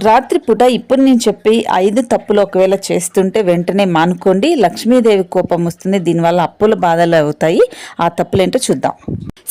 రాత్రిపూట ఇప్పుడు నేను చెప్పి 5 తప్పులు ఒకవేళ చేస్తుంటే వెంటనే మానుకోండి. లక్ష్మీదేవి కోపం వస్తుంది. దీనివల్ల అప్పుల బాధలు అవుతాయి. ఆ తప్పులేంటో చూద్దాం.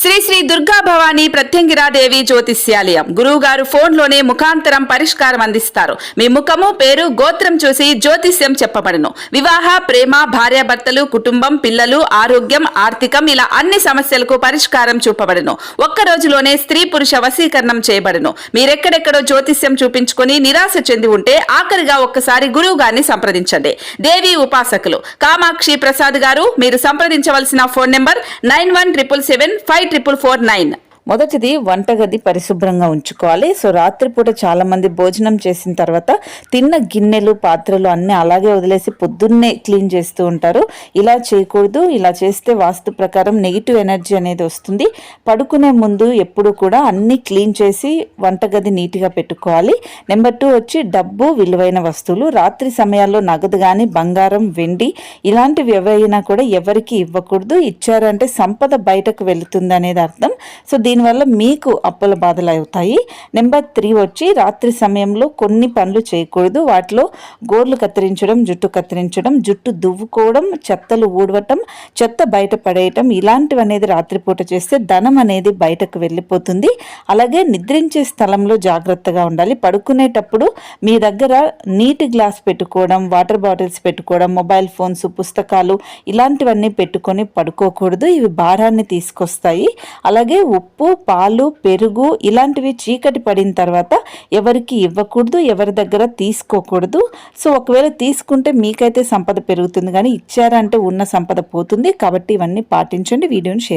శ్రీ శ్రీ దుర్గా భవానీ ప్రత్యంగిరాదేవి జ్యోతిష్యాలయం గురువు గారు ఫోన్లోనే ముఖాంతరం పరిష్కారం అందిస్తారు. మీ ముఖము, పేరు, గోత్రం చూసి జ్యోతిష్యం చెప్పబడును. వివాహ, ప్రేమ, భార్యాభర్తలు, కుటుంబం, పిల్లలు, ఆరోగ్యం, ఆర్థికం ఇలా అన్ని సమస్యలకు పరిష్కారం చూపబడును. ఒక్క రోజులోనే స్త్రీ పురుష వశీకరణం చేయబడును. మీరెక్కడెక్కడో జ్యోతిష్యం చూపించుకొని నిరాశ చెంది ఉంటే ఆఖరిగా ఒక్కసారి గురువు గారిని సంప్రదించండి. దేవి ఉపాసకులు కామాక్షి ప్రసాద్ గారు. మీరు సంప్రదించవలసిన ఫోన్ నెంబర్ 9177754449. మొదటిది వంటగది పరిశుభ్రంగా ఉంచుకోవాలి. సో రాత్రిపూట చాలా మంది భోజనం చేసిన తర్వాత తిన్న గిన్నెలు, పాత్రలు అన్నీ అలాగే వదిలేసి పొద్దున్నే క్లీన్ చేస్తూ ఉంటారు. ఇలా చేయకూడదు. ఇలా చేస్తే వాస్తు ప్రకారం నెగిటివ్ ఎనర్జీ అనేది వస్తుంది. పడుకునే ముందు ఎప్పుడు కూడా అన్నీ క్లీన్ చేసి వంటగది నీట్గా పెట్టుకోవాలి. నెంబర్ 2 వచ్చి డబ్బు, విలువైన వస్తువులు. రాత్రి సమయాల్లో నగదు కానీ, బంగారం, వెండి ఇలాంటివి ఏవైనా కూడా ఎవరికి ఇవ్వకూడదు. ఇచ్చారంటే సంపద బయటకు వెళుతుంది అనేది అర్థం. సో దీనివల్ల మీకు అప్పుల బాధలు అవుతాయి. నెంబర్ 3 వచ్చి రాత్రి సమయంలో కొన్ని పనులు చేయకూడదు. వాటిలో గోర్లు కత్తిరించడం, జుట్టు కత్తిరించడం, జుట్టు దువ్వుకోవడం, చెత్తలు ఊడవటం, చెత్త బయట పడేయటం ఇలాంటివి అనేది రాత్రిపూట చేస్తే ధనం అనేది బయటకు వెళ్ళిపోతుంది. అలాగే నిద్రించే స్థలంలో జాగ్రత్తగా ఉండాలి. పడుకునేటప్పుడు మీ దగ్గర నీటి గ్లాస్ పెట్టుకోవడం, వాటర్ బాటిల్స్ పెట్టుకోవడం, మొబైల్ ఫోన్స్, పుస్తకాలు ఇలాంటివన్నీ పెట్టుకొని పడుకోకూడదు. ఇవి భారాన్ని తీసుకొస్తాయి. అలాగే ఉప్పు, పాలు, పెరుగు ఇలాంటివి చీకటి పడిన తర్వాత ఎవరికి ఇవ్వకూడదు, ఎవరి దగ్గర తీసుకోకూడదు. సో ఒకవేళ తీసుకుంటే మీకైతే సంపద పెరుగుతుంది, కానీ ఇచ్చారంటే ఉన్న సంపద పోతుంది. కాబట్టి ఇవన్నీ పాటించండి. వీడియోని షేర్